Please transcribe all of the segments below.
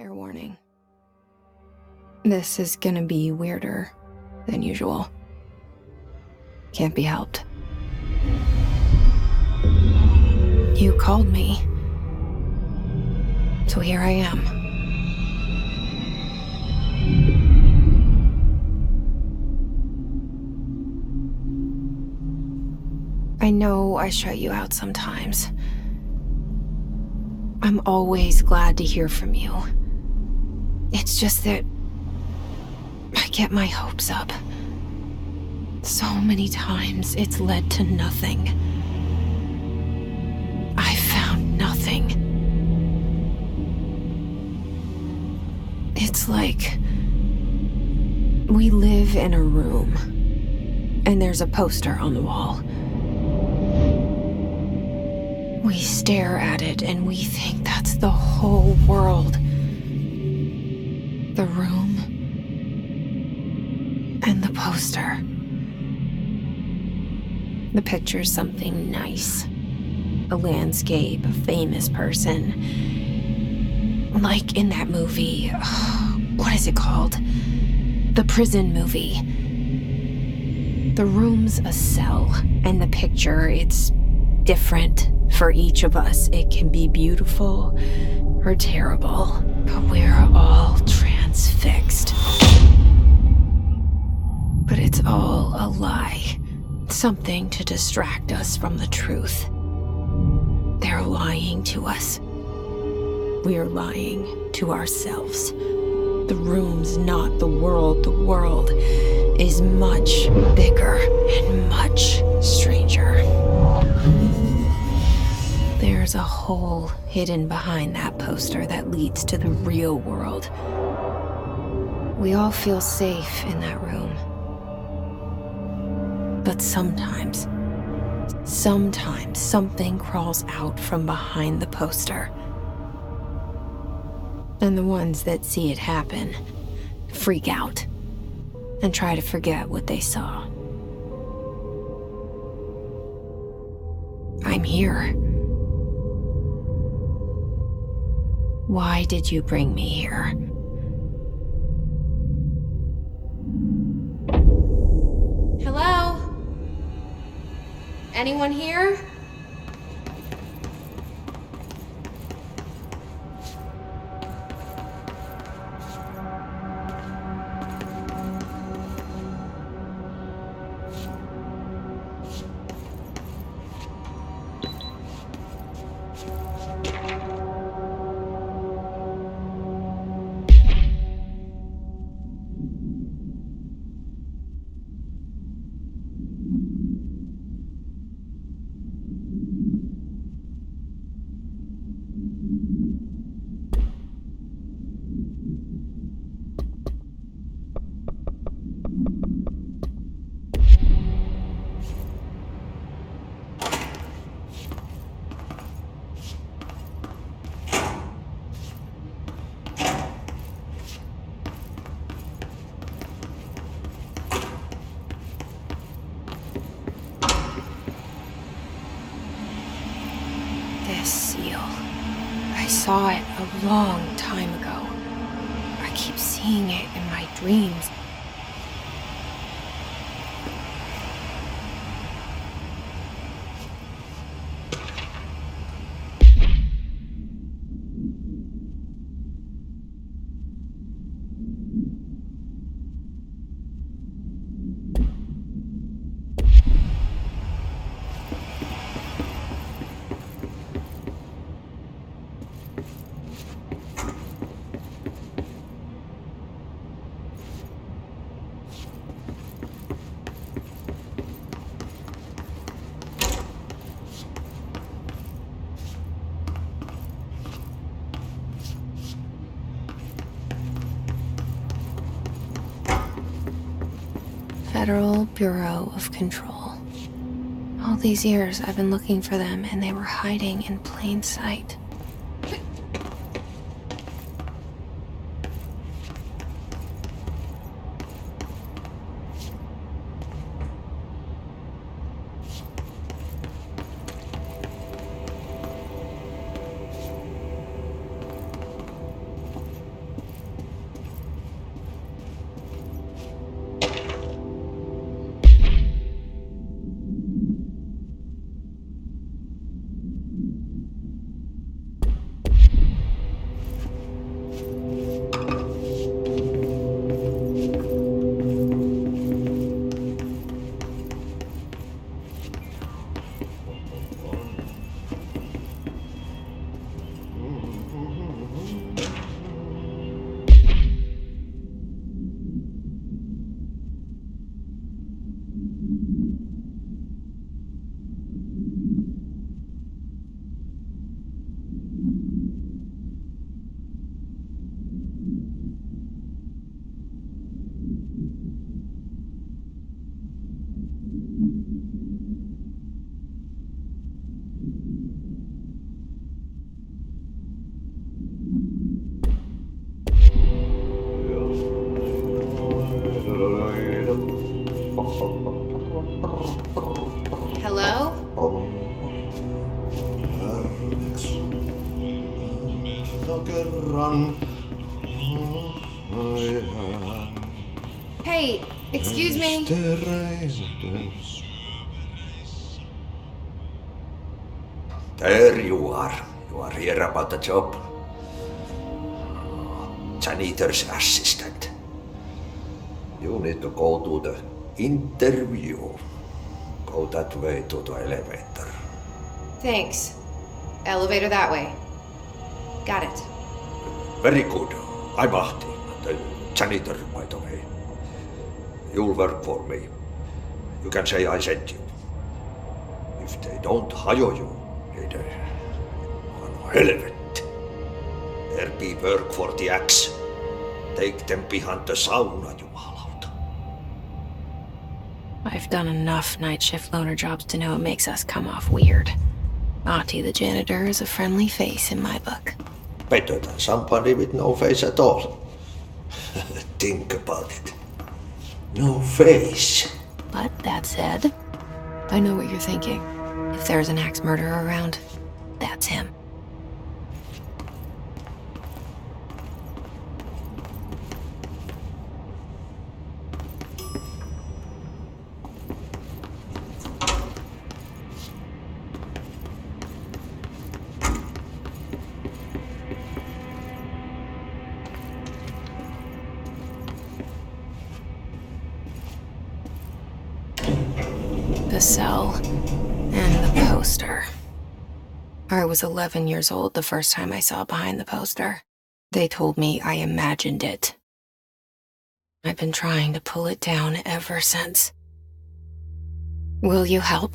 Fair warning. This is gonna be weirder than usual. Can't be helped. You called me. So here I am. I know I shut you out sometimes. I'm always glad to hear from you. It's just that I get my hopes up. So many times it's led to nothing. I found nothing. It's like we live in a room, and there's a poster on the wall. We stare at it and we think that's the whole world. The room and the poster. The picture's something nice. A landscape, a famous person. Like in that movie, what is it called? The prison movie. The room's a cell, and the picture, it's different for each of us. It can be beautiful or terrible, but we're all transfixed. But it's all a lie. Something to distract us from the truth. They're lying to us. We're lying to ourselves. The room's not the world. The world is much bigger and much stranger. There's a hole hidden behind that poster that leads to the real world. We all feel safe in that room. But sometimes something crawls out from behind the poster. And the ones that see it happen freak out and try to forget what they saw. I'm here. Why did you bring me here? Hello? Anyone here? This seal. I saw it a long time ago. I keep seeing it in my dreams. Federal Bureau of Control. All these years I've been looking for them, and they were hiding in plain sight. Hey, excuse me. There you are. You are here about the job. Janitor's assistant. You need to go to the interview. Go that way to the elevator. Thanks. Elevator that way. Got it. Very good. I'm Ahti, the janitor, by the way. You'll work for me. You can say I sent you. If they don't hire you, they on helvet. There be work for the axe. Take them behind the sauna, jumalauta. I've done enough night shift loner jobs to know it makes us come off weird. Ahti the janitor is a friendly face in my book. Better than somebody with no face at all. Think about it. No face. But that said, I know what you're thinking. If there's an axe murderer around, that's him. The cell and the poster. I was 11 years old the first time I saw behind the poster. They told me I imagined it. I've been trying to pull it down ever since. Will you help?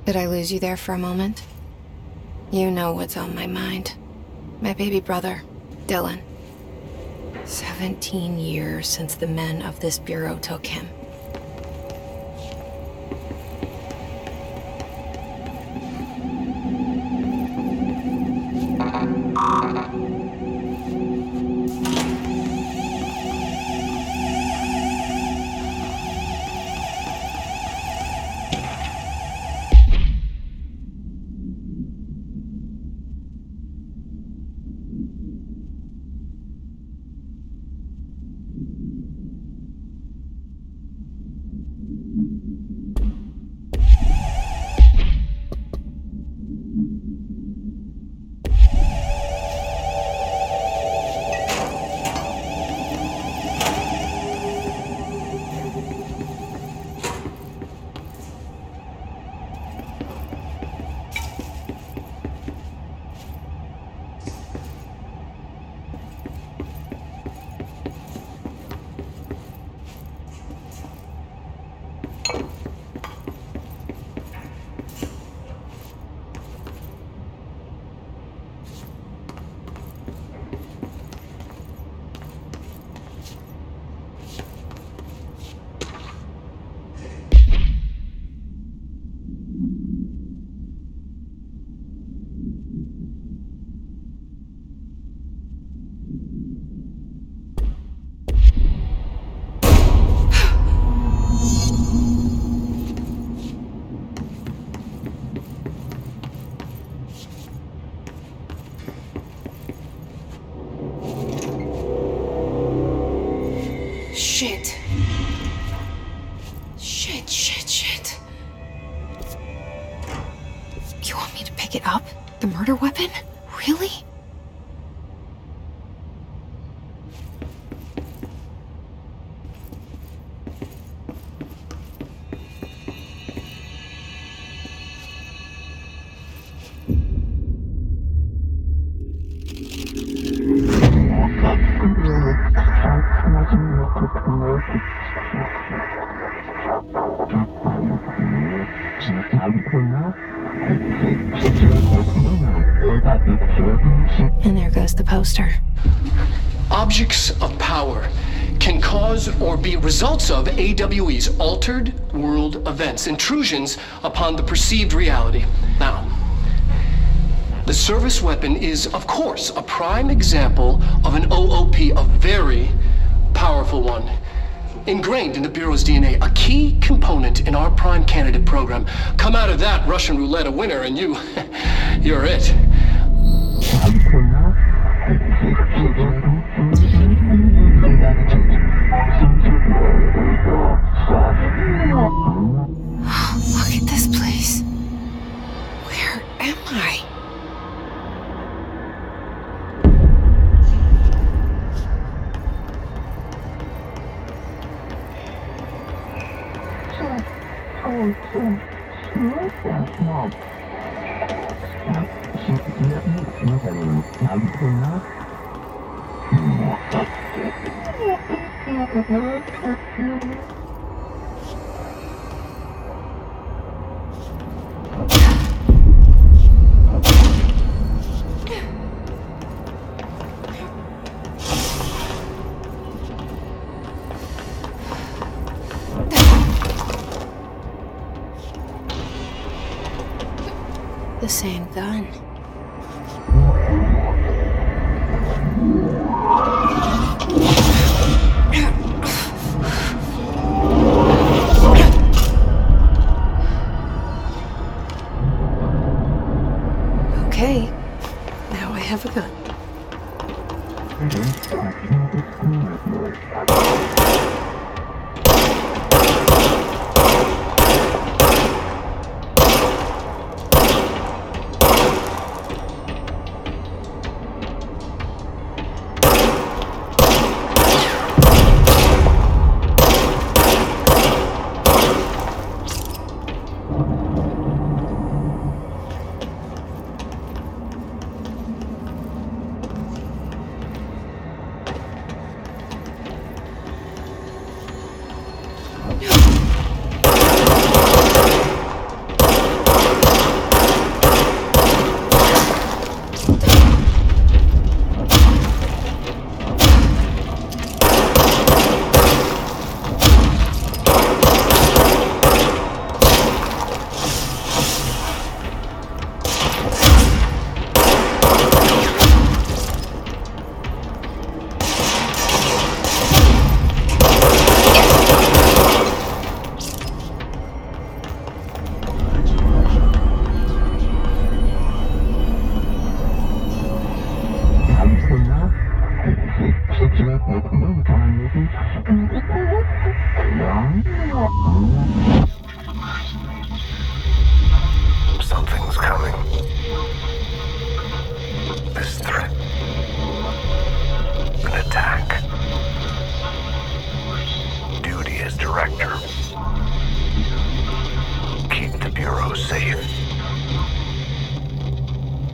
Did I lose you there for a moment? You know what's on my mind. My baby brother, Dylan. 17 years since the men of this bureau took him. You want me to pick it up? The murder weapon? Really? And there goes the poster. Objects of power can cause or be results of AWE's altered world events, intrusions upon the perceived reality. Now, the service weapon is, of course, a prime example of an OOP, a very powerful one. Ingrained in the Bureau's DNA, a key component in our prime candidate program. Come out of that Russian roulette a winner and you're it. Look at this place. Where am I? The same gun. Okay, now I have a gun. Something's coming. This threat. An attack. Duty as director. Keep the Bureau safe.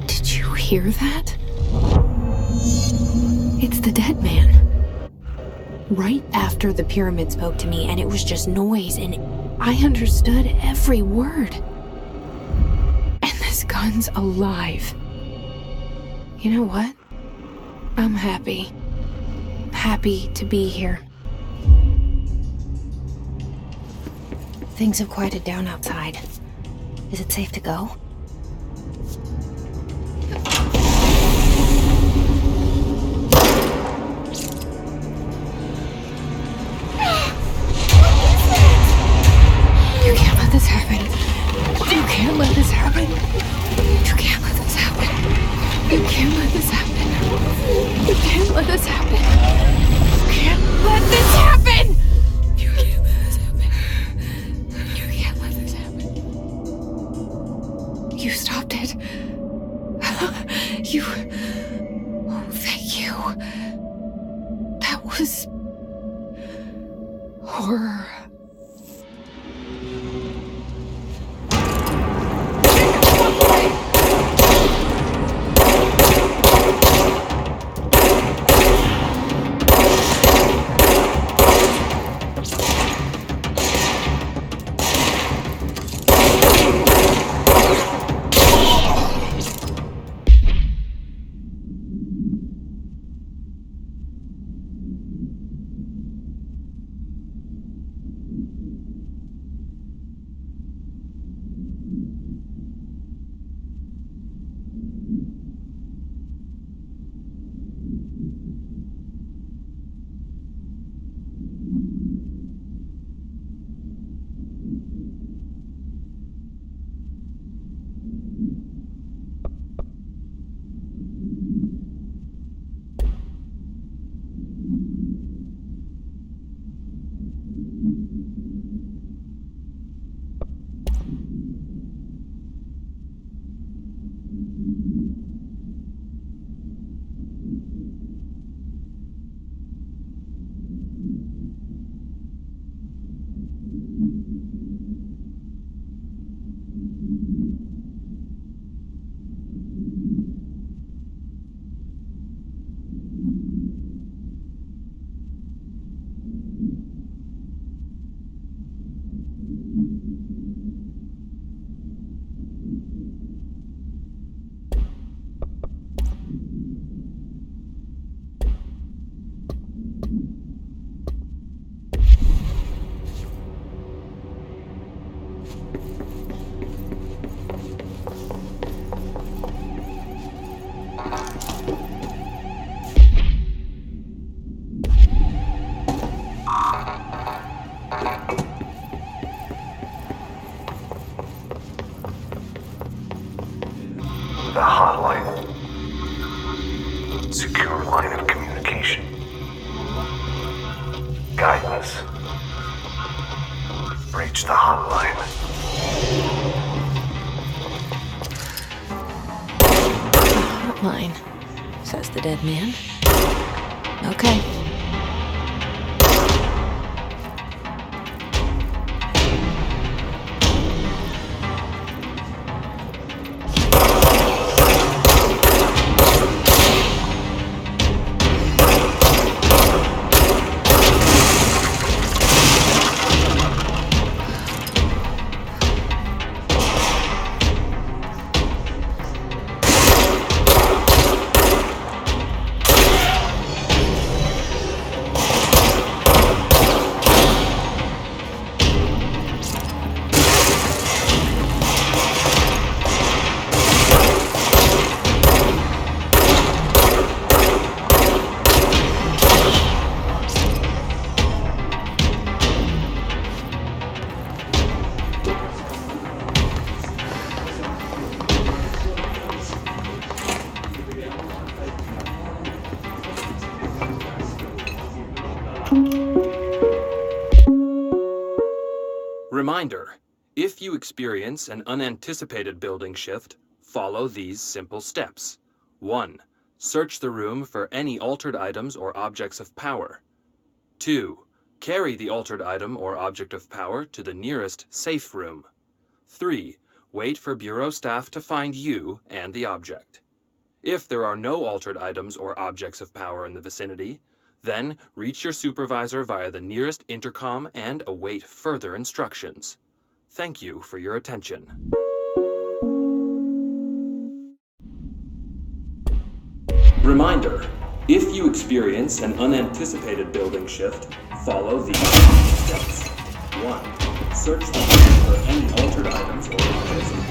Did you hear that? It's the dead man. Right after the pyramid spoke to me, and it was just noise, and I understood every word. And this gun's alive. You know what? I'm happy. Happy to be here. Things have quieted down outside. Is it safe to go? You can't let this happen. You can't let this happen. You can't let this happen. You can't let this happen. You can't let this happen. You can't let this happen. You can't let this happen. You can't let this happen. stopped it. You... Oh, thank you. That was... horror. The hotline. Secure line of communication. Guidance. Reach the hotline. Hotline, says the dead man. Okay. Reminder, if you experience an unanticipated building shift, follow these simple steps. 1. Search the room for any altered items or objects of power. 2. Carry the altered item or object of power to the nearest safe room. 3. Wait for Bureau staff to find you and the object. If there are no altered items or objects of power in the vicinity, then reach your supervisor via the nearest intercom and await further instructions. Thank you for your attention. Reminder, if you experience an unanticipated building shift, follow these steps. 1. Search the room for any altered items or objects of power.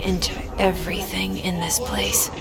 Into everything in this place.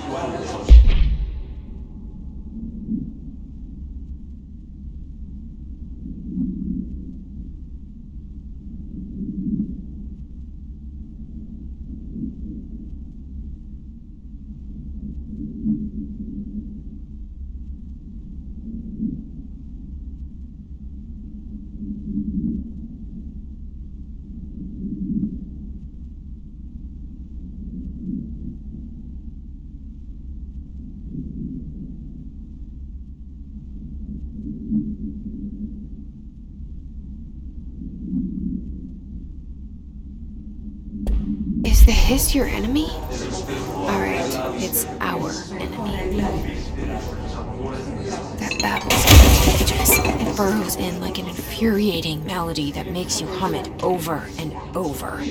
Is the Hiss your enemy? Alright, it's our enemy. That babble's contagious. It burrows in like an infuriating melody that makes you hum it over and over.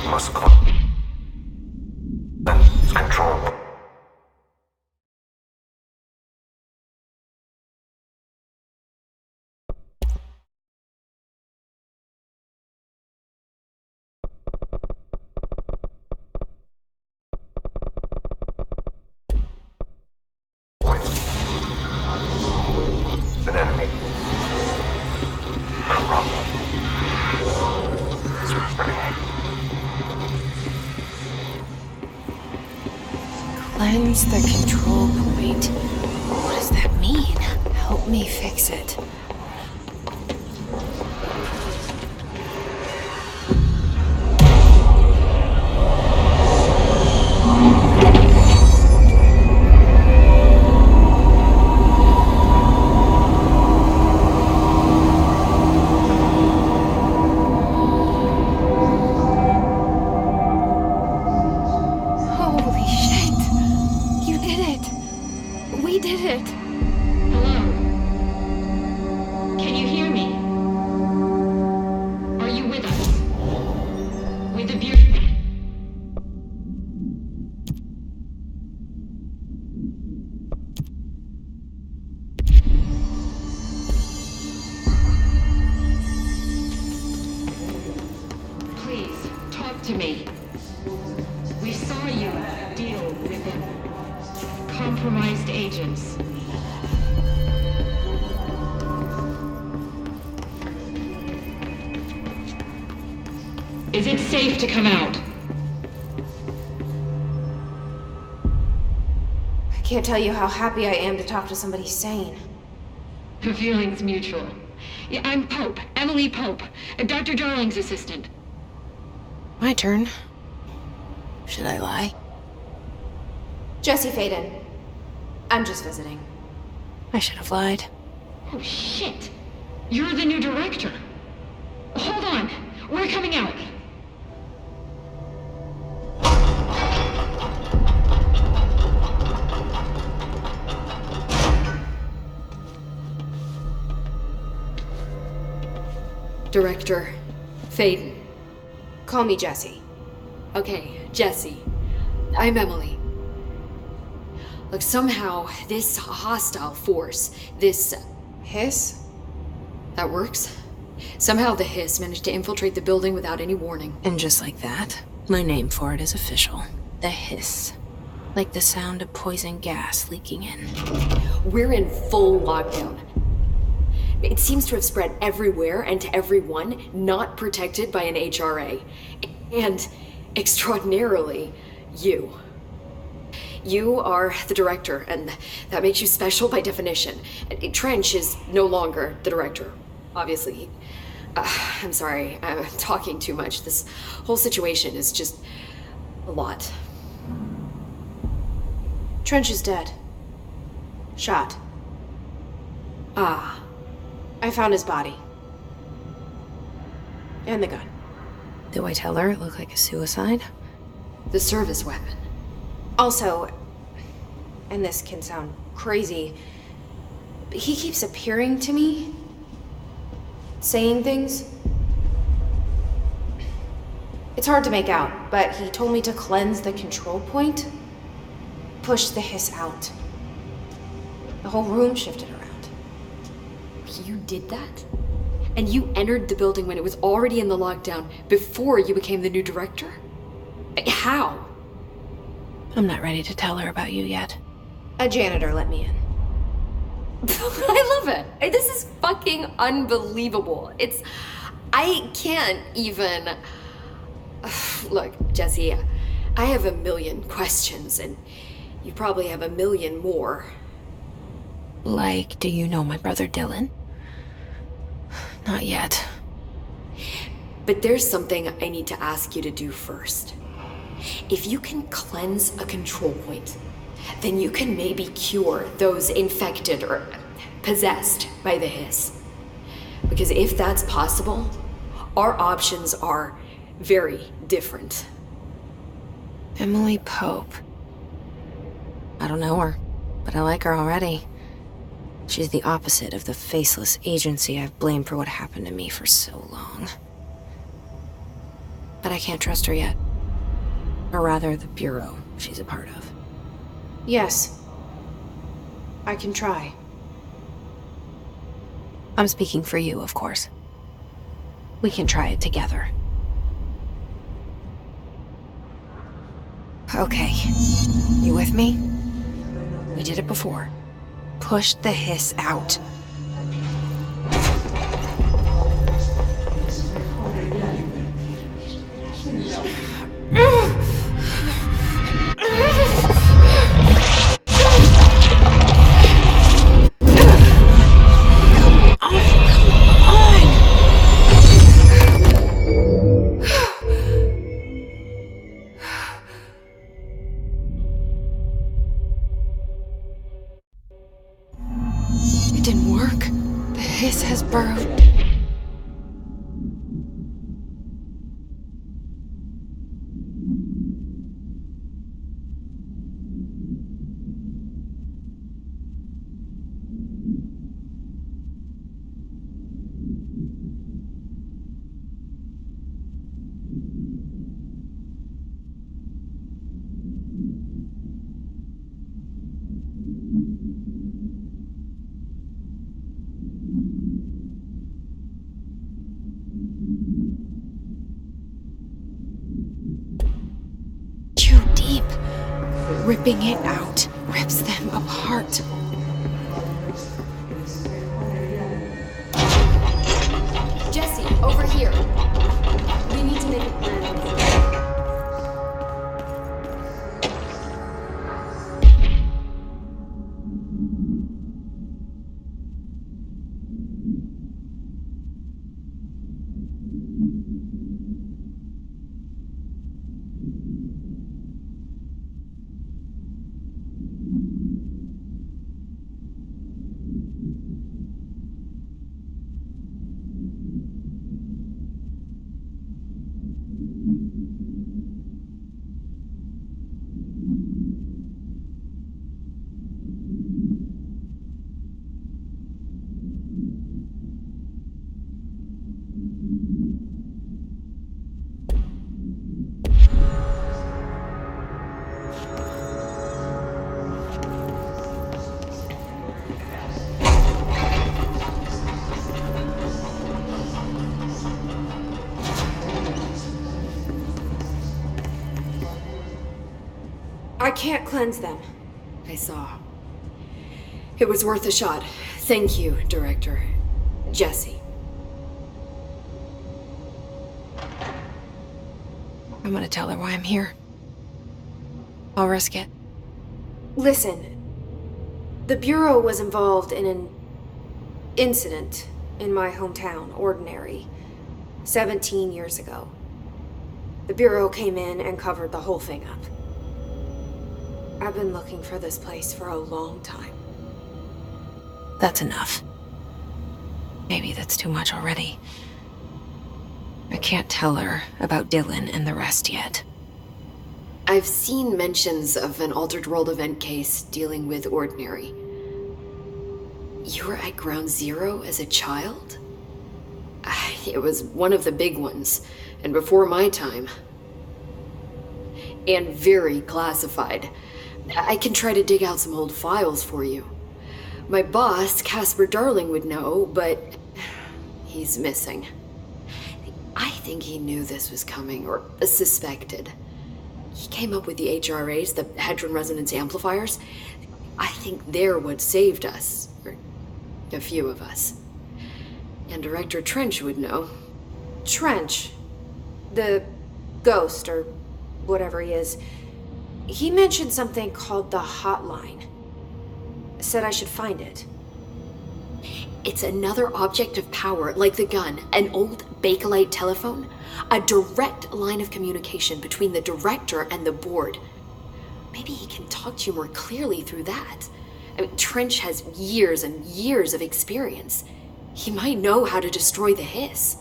must cleanse control. An enemy. Corrupt. Spreading. Cleanse the control point. What does that mean? Help me fix it. Holy shit! You did it! We did it! Hello? Can you hear me? Are you with us? With the beauty... Please, talk to me. We saw you deal with compromised agents. Is it safe to come out? I can't tell you how happy I am to talk to somebody sane. The feeling's mutual. Yeah, I'm Pope, Emily Pope, Dr. Darling's assistant. My turn. Should I lie? Jesse Faden. I'm just visiting. I should have lied. Oh, shit. You're the new director. Hold on. We're coming out. Director Faden. Call me Jesse. Okay, Jesse. I'm Emily. Look, somehow this hostile force, this... Hiss? that works? Somehow the Hiss managed to infiltrate the building without any warning. And just like that, my name for it is official. The Hiss. Like the sound of poison gas leaking in. We're in full lockdown. It seems to have spread everywhere and to everyone not protected by an HRA. And, extraordinarily, you. You are the director, and that makes you special by definition. Trench is no longer the director, obviously. I'm sorry, I'm talking too much. This whole situation is just a lot. Trench is dead. Shot. Ah. I found his body. And the gun. Do I tell her it looked like a suicide? The service weapon. Also, and this can sound crazy, but he keeps appearing to me, saying things. It's hard to make out, but he told me to cleanse the control point, push the Hiss out. The whole room shifted around. You did that? And you entered the building when it was already in the lockdown before you became the new director? How? I'm not ready to tell her about you yet. A janitor let me in. I love it. This is fucking unbelievable. I can't even... Look, Jesse, I have a million questions, and you probably have a million more. Like, do you know my brother Dylan? Not yet. But there's something I need to ask you to do first. If you can cleanse a control point, then you can maybe cure those infected or possessed by the Hiss. Because if that's possible, our options are very different. Emily Pope. I don't know her, but I like her already. She's the opposite of the faceless agency I've blamed for what happened to me for so long. But I can't trust her yet. Or rather, the Bureau she's a part of. Yes. I can try. I'm speaking for you, of course. We can try it together. Okay. You with me? We did it before. Push the hiss out. It didn't work. The hiss has burrowed. Too deep. Ripping it out rips them apart. Jesse, over here. We need to make a plan. I can't cleanse them. I saw. It was worth a shot. Thank you, Director. Jesse. I'm gonna tell her why I'm here. I'll risk it. Listen, the Bureau was involved in an incident in my hometown, Ordinary, 17 years ago. The Bureau came in and covered the whole thing up. I've been looking for this place for a long time. That's enough. Maybe that's too much already. I can't tell her about Dylan and the rest yet. I've seen mentions of an Altered World event case dealing with Ordinary. You were at Ground Zero as a child? It was one of the big ones, and before my time. And very classified. I can try to dig out some old files for you. My boss, Casper Darling, would know, but he's missing. I think he knew this was coming, or suspected. He came up with the HRAs, the Hadron Resonance Amplifiers. I think they're what saved us, or a few of us. And Director Trench would know. Trench, the ghost, or whatever he is, he mentioned something called the Hotline. Said I should find it. It's another object of power, like the gun, an old Bakelite telephone, a direct line of communication between the director and the board. Maybe he can talk to you more clearly through that. I mean, Trench has years and years of experience. He might know how to destroy the hiss.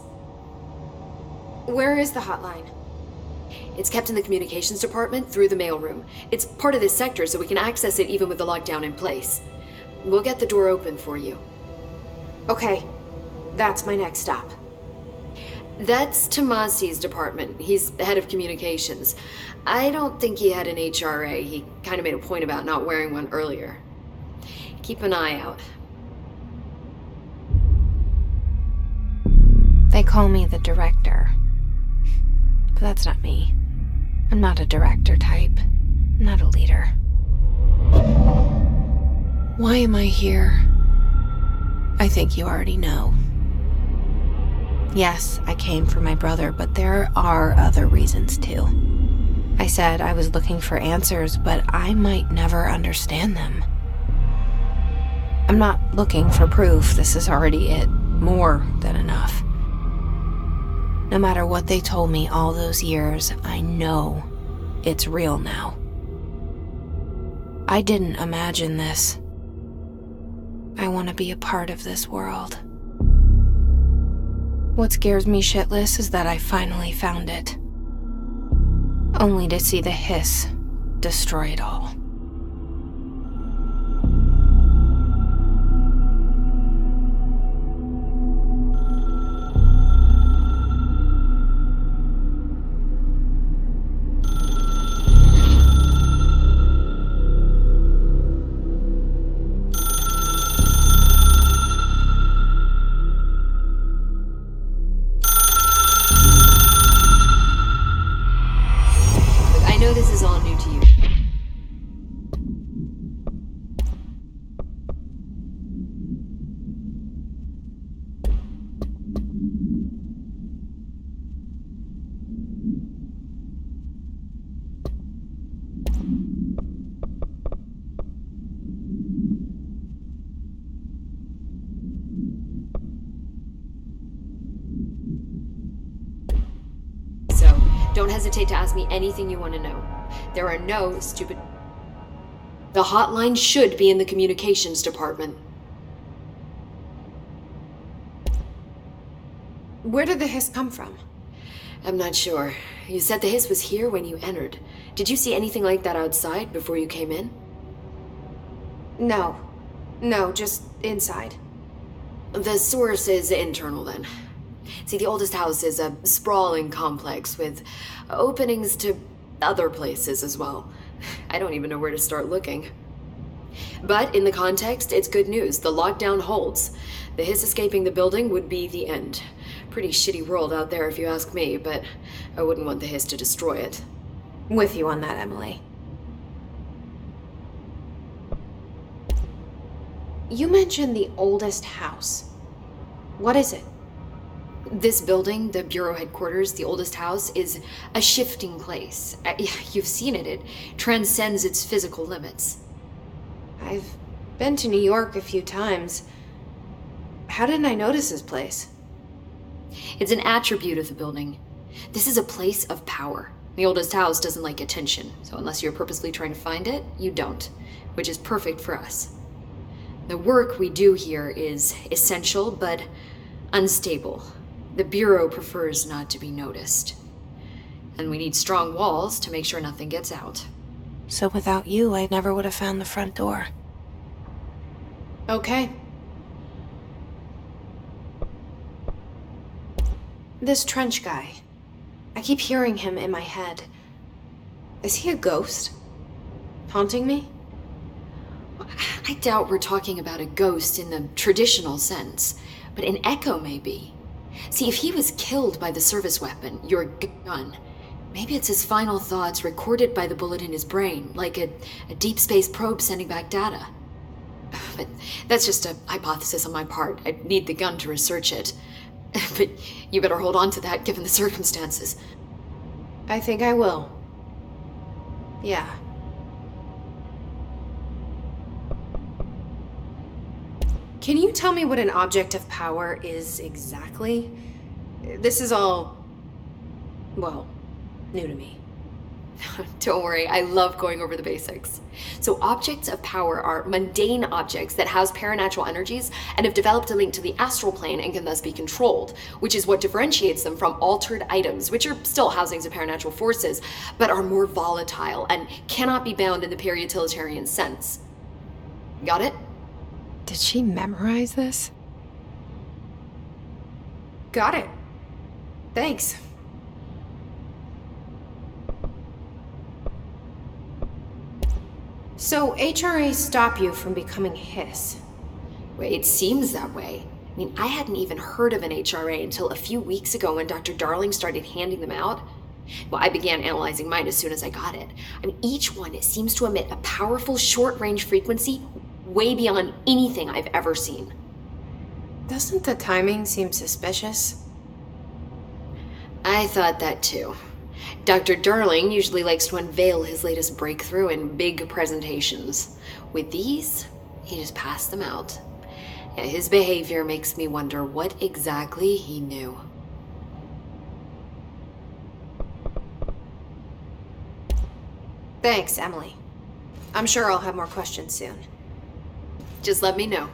Where is the Hotline? It's kept in the communications department through the mailroom. It's part of this sector, so we can access it even with the lockdown in place. We'll get the door open for you. Okay, that's my next stop. That's Tomasi's department. He's the head of communications. I don't think he had an HRA. He kind of made a point about not wearing one earlier. Keep an eye out. They call me the director. But that's not me. I'm not a director type. I'm not a leader. Why am I here? I think you already know. Yes, I came for my brother, but there are other reasons too. I said I was looking for answers, but I might never understand them. I'm not looking for proof. This is already it. More than enough. No matter what they told me all those years, I know it's real now. I didn't imagine this. I want to be a part of this world. What scares me shitless is that I finally found it. Only to see the hiss destroy it all. I know this is all new to you. So, don't hesitate to ask me anything you want to know. There are no stupid... The hotline should be in the communications department. Where did the hiss come from? I'm not sure. You said the hiss was here when you entered. Did you see anything like that outside before you came in? No. No, just inside. The source is internal then. See, the oldest house is a sprawling complex with openings to other places as well. I don't even know where to start looking. But in the context, it's good news. The lockdown holds. The hiss escaping the building would be the end. Pretty shitty world out there if you ask me, but I wouldn't want the hiss to destroy it. With you on that, Emily. You mentioned the oldest house. What is it? This building, the Bureau headquarters, the oldest house, is a shifting place. You've seen it. It transcends its physical limits. I've been to New York a few times. How didn't I notice this place? It's an attribute of the building. This is a place of power. The oldest house doesn't like attention, so unless you're purposely trying to find it, you don't, which is perfect for us. The work we do here is essential, but unstable. The Bureau prefers not to be noticed. And we need strong walls to make sure nothing gets out. So without you, I never would have found the front door. Okay. This Trench guy. I keep hearing him in my head. Is he a ghost? Haunting me? I doubt we're talking about a ghost in the traditional sense, but an echo maybe. See, if he was killed by the service weapon, your gun, maybe it's his final thoughts recorded by the bullet in his brain, like a deep space probe sending back data. But that's just a hypothesis on my part. I'd need the gun to research it. But you better hold on to that given the circumstances. I think I will. Yeah. Can you tell me what an object of power is exactly? This is all, well, new to me. Don't worry, I love going over the basics. So objects of power are mundane objects that house paranatural energies and have developed a link to the astral plane and can thus be controlled, which is what differentiates them from altered items, which are still housings of paranatural forces, but are more volatile and cannot be bound in the peri-utilitarian sense. Got it? Did she memorize this? Got it. Thanks. So, HRA stop you from becoming Hiss? Well, it seems that way. I mean, I hadn't even heard of an HRA until a few weeks ago when Dr. Darling started handing them out. Well, I began analyzing mine as soon as I got it. I mean, each one seems to emit a powerful short-range frequency way beyond anything I've ever seen. Doesn't the timing seem suspicious? I thought that too. Dr. Darling usually likes to unveil his latest breakthrough in big presentations. With these, he just passed them out. Yeah, his behavior makes me wonder what exactly he knew. Thanks, Emily. I'm sure I'll have more questions soon. Just let me know.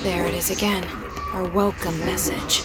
There it is again. Our welcome message.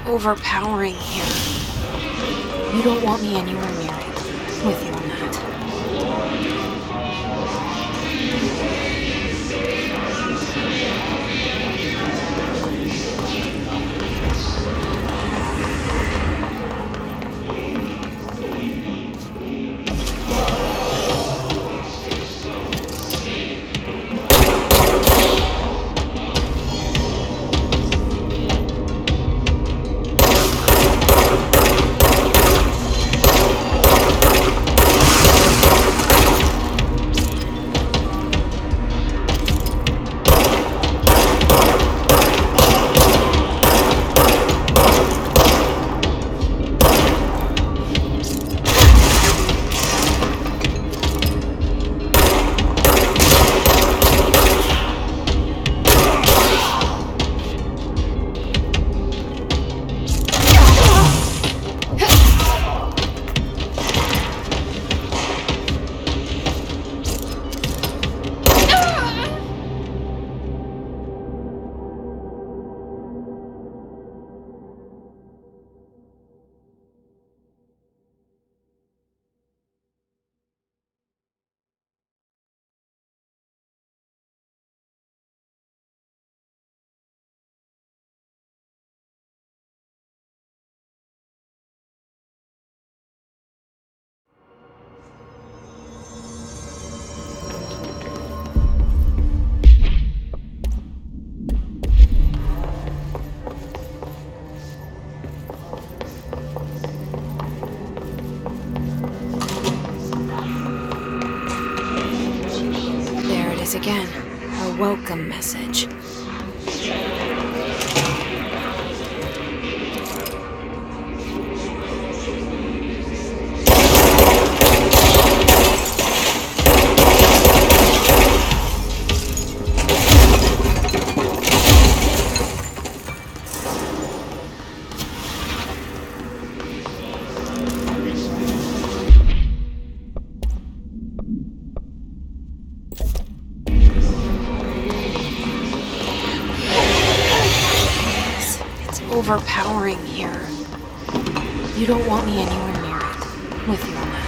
Overpowering here. You don't want me anywhere near it. With you on that. Again, a welcome message. It's overpowering here. You don't want me anywhere near it. With you on that.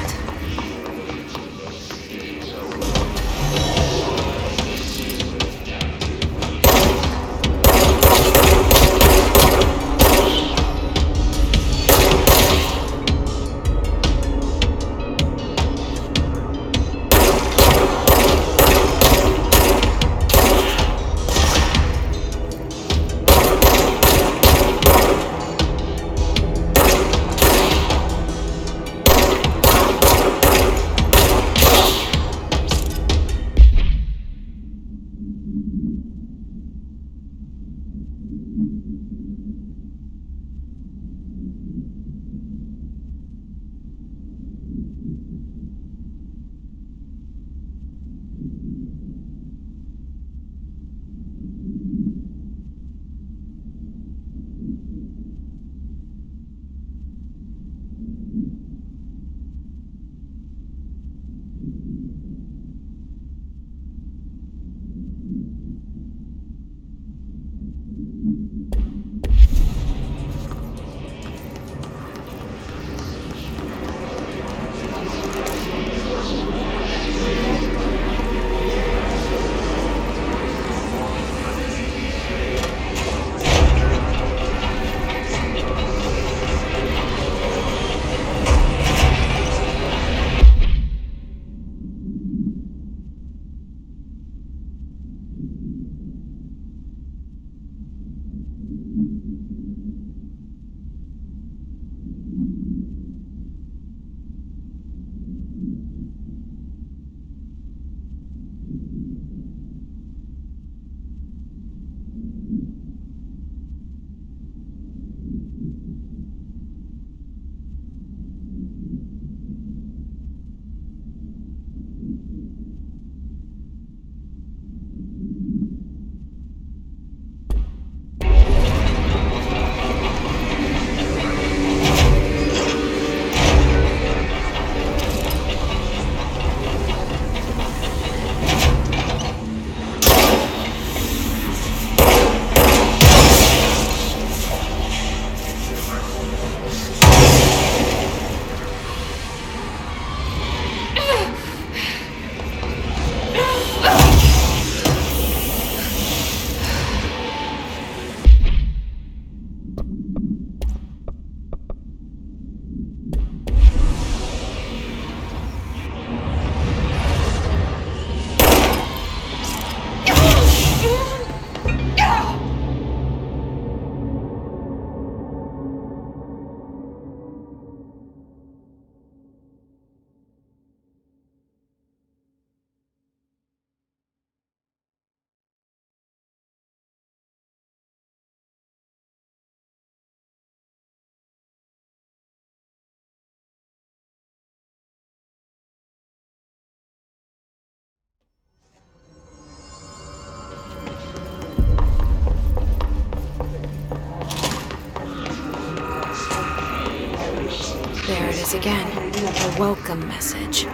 There it is again. A welcome message.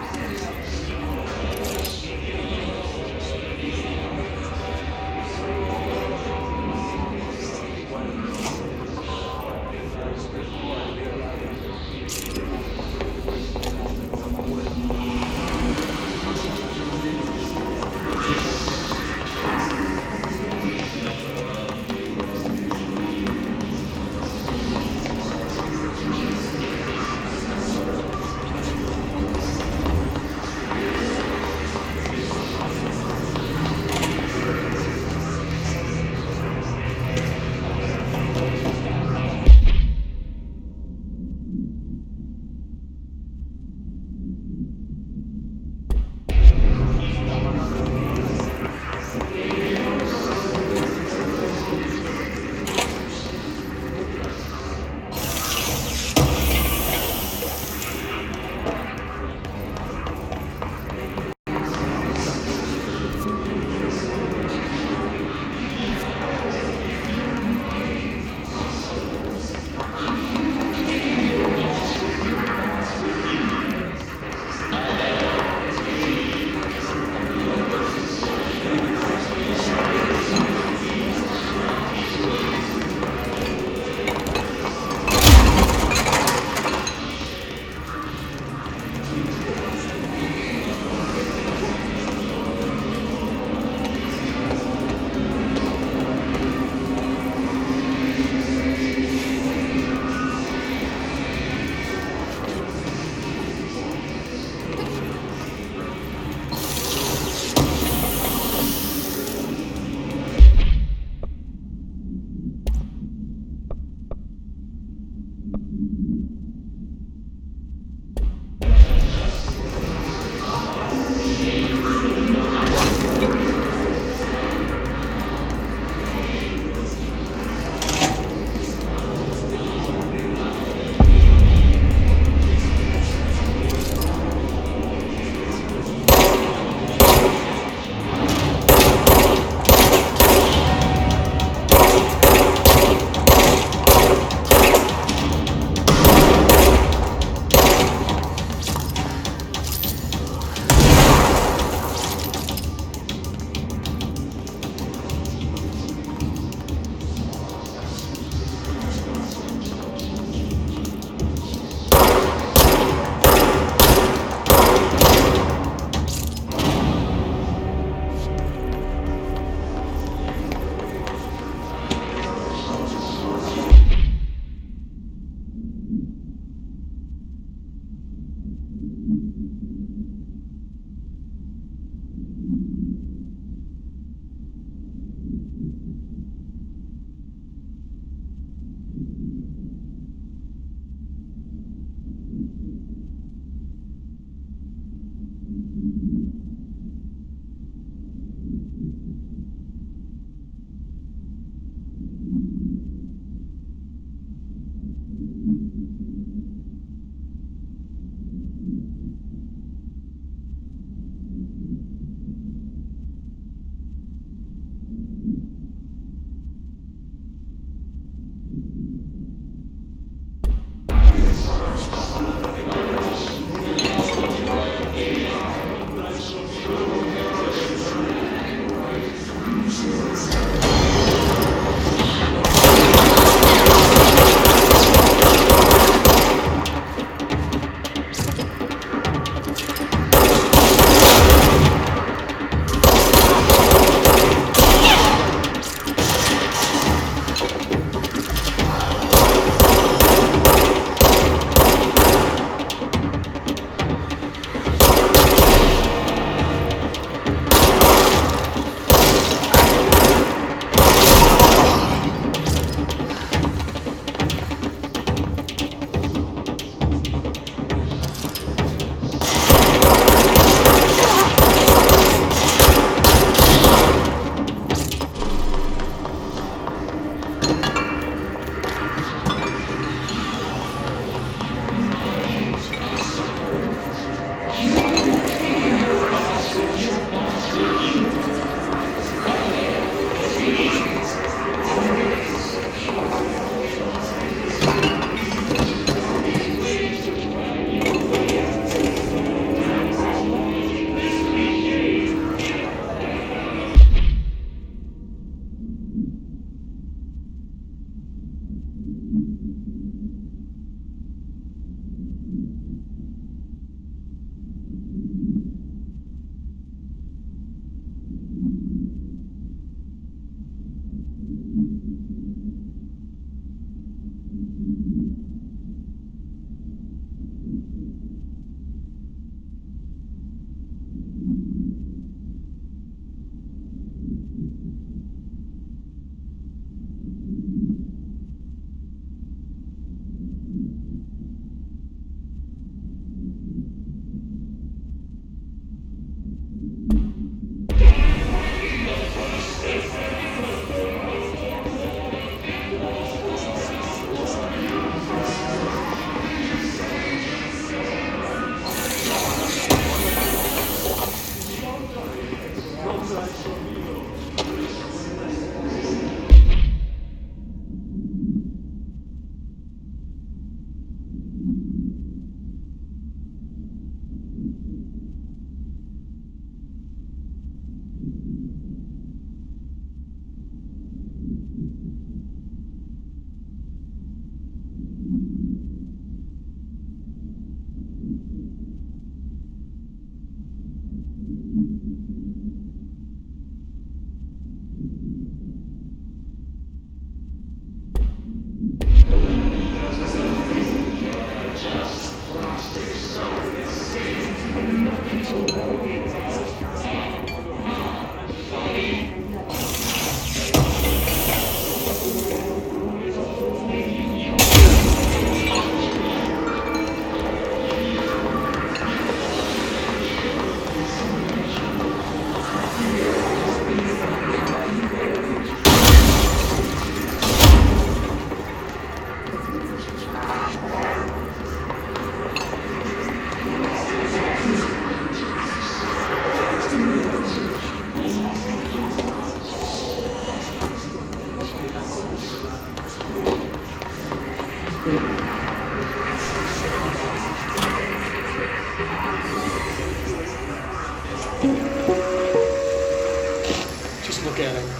Just look at him.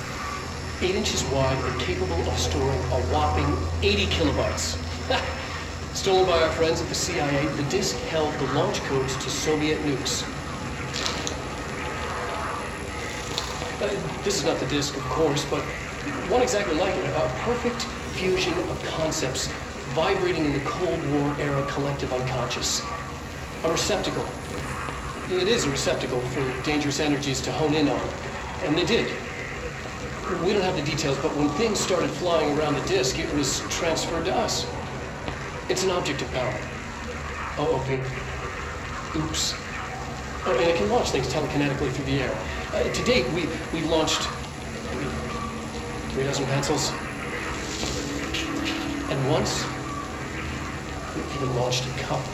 8 inches wide and capable of storing a whopping 80 kilobytes. Stolen by our friends at the CIA, the disk held the launch codes to Soviet nukes. This is not the disk, of course, but one exactly like it. A perfect fusion of concepts vibrating in the Cold War era collective unconscious. A receptacle. It is a receptacle for dangerous energies to hone in on. And they did. We don't have the details, but when things started flying around the disk, it was transferred to us. It's an object of power. OOP. Oops. Oh, and it can launch things telekinetically through the air. To date, we've launched 3 dozen pencils. And once, we've even launched a cup.